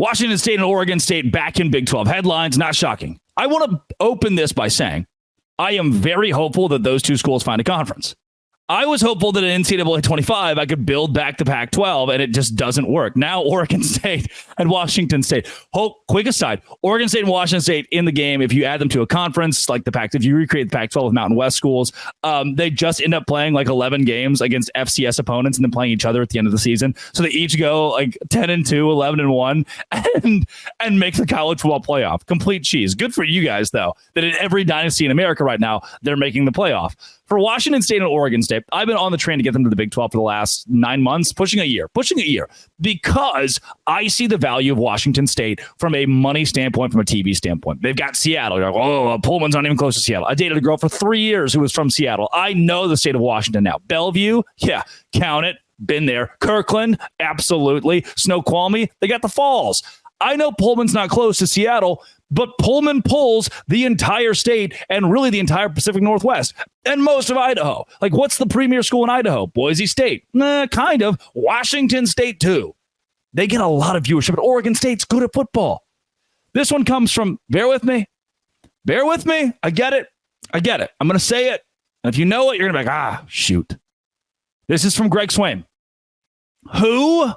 Washington State and Oregon State back in Big 12 headlines. Not shocking. I want to open this by saying I am very hopeful that those two schools find a conference. I was hopeful that in NCAA 25, I could build back the Pac-12, and it just doesn't work. Now, Oregon State and Washington State. Quick aside, Oregon State and Washington State in the game, if you add them to a conference like the Pac, if you recreate the Pac-12 with Mountain West schools, they just end up playing like 11 games against FCS opponents and then playing each other at the end of the season. So they each go like 10-2, 11-1, and make the college football playoff. Complete cheese. Good for you guys, though, that in every dynasty in America right now, they're making the playoff. For Washington State and Oregon State, I've been on the train to get them to the Big 12 for the last 9 months, pushing a year, because I see the value of Washington State from a money standpoint, from a TV standpoint. They've got Seattle. You're like, oh, Pullman's not even close to Seattle. I dated a girl for 3 years who was from Seattle. I know the state of Washington now. Bellevue, yeah, count it. Been there. Kirkland, absolutely. Snoqualmie, they got the Falls. I know Pullman's not close to Seattle, but Pullman pulls the entire state and really the entire Pacific Northwest and most of Idaho. Like, what's the premier school in Idaho? Boise State. Kind of. Washington State, too. They get a lot of viewership, but Oregon State's good at football. This one comes from, bear with me. I get it. I'm going to say it. And if you know it, you're going to be like, shoot. This is from Greg Swain, who,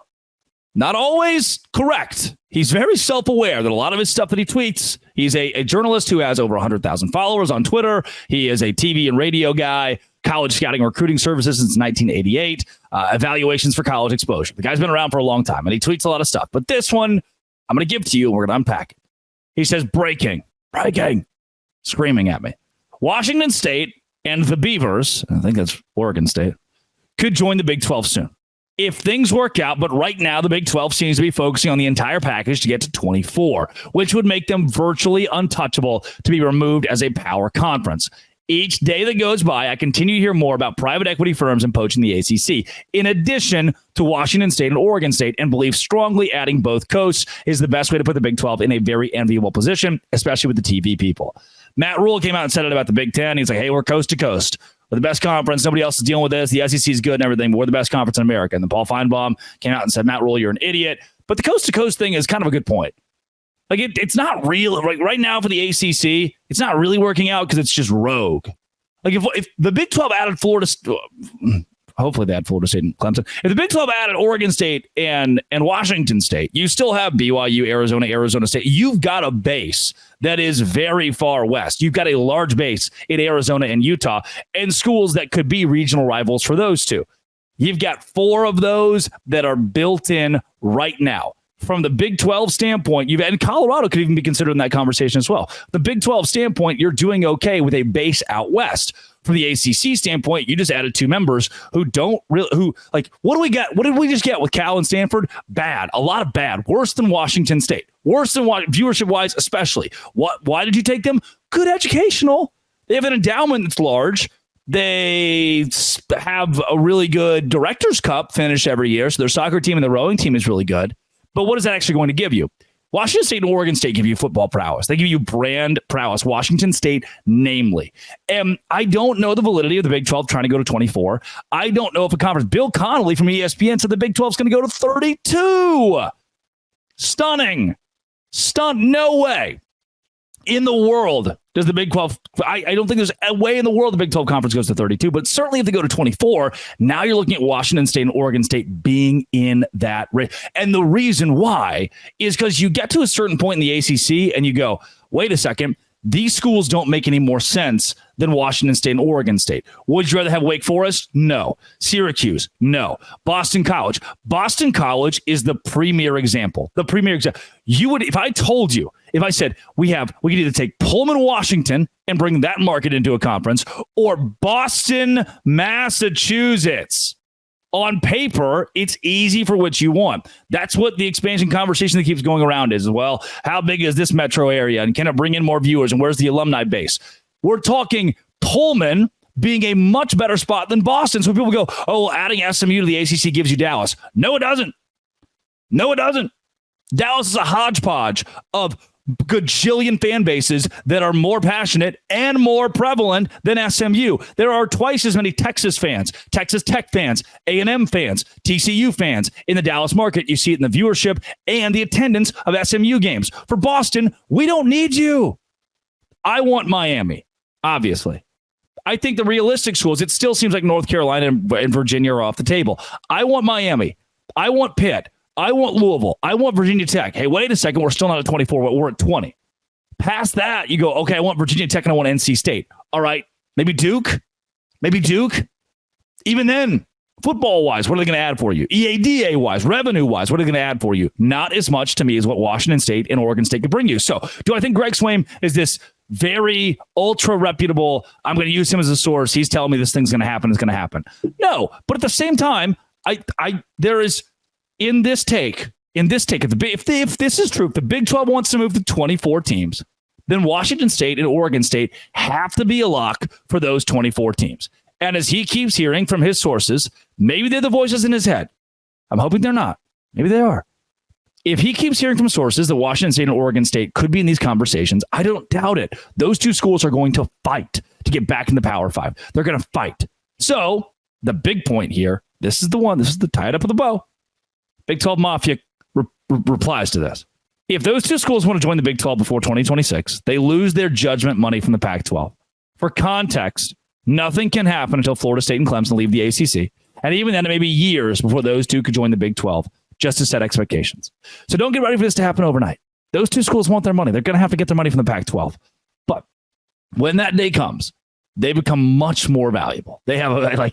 not always correct. He's very self-aware that a lot of his stuff that he tweets, he's a journalist who has over 100,000 followers on Twitter. He is a TV and radio guy, college scouting and recruiting services since 1988, evaluations for college exposure. The guy's been around for a long time, and he tweets a lot of stuff. But this one, I'm going to give to you, and we're going to unpack it. He says, breaking, screaming at me. Washington State and the Beavers, I think that's Oregon State, could join the Big 12 soon if things work out. But right now, the Big 12 seems to be focusing on the entire package to get to 24, which would make them virtually untouchable to be removed as a power conference. Each day that goes by, I continue to hear more about private equity firms and poaching the ACC, in addition to Washington State and Oregon State, and believe strongly adding both coasts is the best way to put the Big 12 in a very enviable position, especially with the TV people. Matt Rule came out and said it about the Big 10. He's like, hey, we're coast to coast. We're the best conference. Nobody else is dealing with this. The SEC is good and everything, but we're the best conference in America. And then Paul Feinbaum came out and said, Matt Rule, you're an idiot. But the coast-to-coast thing is kind of a good point. Like, it's not real. Right now for the ACC, it's not really working out because it's just rogue. Like, if the Big 12 added Florida, hopefully they had Florida State and Clemson. If the Big 12 added Oregon State and Washington State, you still have BYU, Arizona State. You've got a base that is very far west. You've got a large base in Arizona and Utah, and schools that could be regional rivals for those two. You've got 4 of those that are built in right now. From the Big 12 standpoint, and Colorado could even be considered in that conversation as well. The Big 12 standpoint, you're doing okay with a base out west. From the ACC standpoint, you just added 2 members who don't really, what do we get? What did we just get with Cal and Stanford? Bad. A lot of bad. Worse than Washington State. Worse than viewership-wise, especially. Why did you take them? Good educational. They have an endowment that's large. They have a really good Directors Cup finish every year. So their soccer team and the rowing team is really good. But what is that actually going to give you? Washington State and Oregon State give you football prowess. They give you brand prowess. Washington State, namely. And I don't know the validity of the Big 12 trying to go to 24. I don't know if a conference. Bill Connolly from ESPN said the Big 12 is going to go to 32. Stunning. No way in the world does the Big 12. I don't think there's a way in the world the Big 12 conference goes to 32, but certainly if they go to 24, now you're looking at Washington State and Oregon State being in that race. And the reason why is because you get to a certain point in the ACC and you go, wait a second, these schools don't make any more sense than Washington State and Oregon State. Would you rather have Wake Forest? No. Syracuse? No. Boston College? Boston College is the premier example. You would, if I said we could either take Pullman, Washington and bring that market into a conference, or Boston, Massachusetts. On paper, it's easy for what you want. That's what the expansion conversation that keeps going around is. Well, how big is this metro area? And can it bring in more viewers? And where's the alumni base? We're talking Pullman being a much better spot than Boston. So people go, oh, well, adding SMU to the ACC gives you Dallas. No, it doesn't. Dallas is a hodgepodge of gajillion fan bases that are more passionate and more prevalent than SMU. There are twice as many Texas fans, Texas Tech fans, A&M fans, TCU fans in the Dallas market. You see it in the viewership and the attendance of SMU games. For Boston, we don't need you. I want Miami, obviously. I think the realistic schools, it still seems like North Carolina and Virginia are off the table. I want Miami. I want Pitt. I want Louisville. I want Virginia Tech. Hey, wait a second. We're still not at 24. But we're at 20. Past that, you go, okay, I want Virginia Tech and I want NC State. All right. Maybe Duke. Even then, football-wise, what are they going to add for you? EADA-wise, revenue-wise, what are they going to add for you? Not as much to me as what Washington State and Oregon State could bring you. So do I think Greg Swaim is this very ultra reputable, I'm going to use him as a source, he's telling me this thing's going to happen, it's going to happen? No. But at the same time, there is... In this take, if this is true, if the Big 12 wants to move to 24 teams, then Washington State and Oregon State have to be a lock for those 24 teams. And as he keeps hearing from his sources, maybe they're the voices in his head. I'm hoping they're not. Maybe they are. If he keeps hearing from sources that Washington State and Oregon State could be in these conversations, I don't doubt it. Those two schools are going to fight to get back in the Power Five. They're going to fight. So the big point here, this is the tie it up with a bow. Big 12 Mafia replies to this. If those two schools want to join the Big 12 before 2026, they lose their judgment money from the Pac-12. For context, nothing can happen until Florida State and Clemson leave the ACC. And even then, it may be years before those two could join the Big 12, just to set expectations. So don't get ready for this to happen overnight. Those two schools want their money. They're going to have to get their money from the Pac-12. But when that day comes, they become much more valuable. They have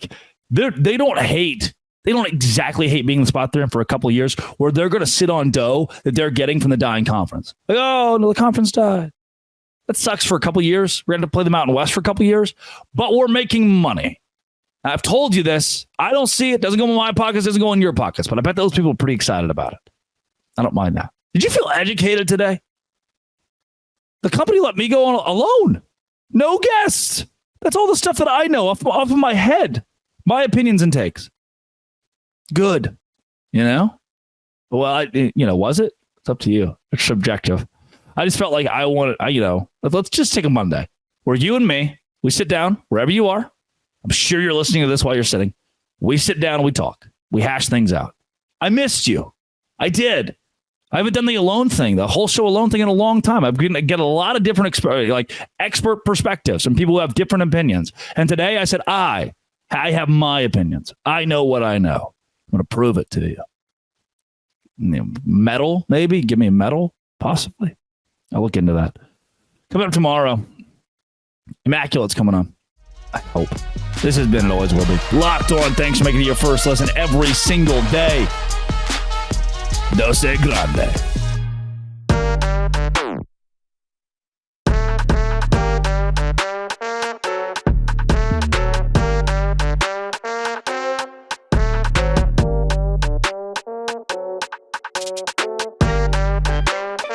they don't exactly hate being in the spot they're in for a couple of years where they're going to sit on dough that they're getting from the dying conference. Like, oh, no, the conference died. That sucks for a couple of years. We're going to play the Mountain West for a couple of years, but we're making money. I've told you this. I don't see it. Doesn't go in my pockets. Doesn't go in your pockets, but I bet those people are pretty excited about it. I don't mind that. Did you feel educated today? The company let me go on alone. No guests. That's all the stuff that I know off of my head. My opinions and takes. Good, Well, was it? It's up to you. It's subjective. I just felt like let's just take a Monday where you and me, we sit down wherever you are. I'm sure you're listening to this while you're sitting. We sit down and we talk. We hash things out. I missed you. I did. I haven't done the alone thing, the whole show alone thing in a long time. I've get a lot of different expert perspectives from people who have different opinions. And today I said, I have my opinions. I know what I know. I'm going to prove it to you. Medal, maybe? Give me a medal, possibly. I'll look into that. Coming up tomorrow, Immaculate's coming on. I hope. This has been, it always will be, Locked On. Thanks for making it your first listen every single day. Dose Grande.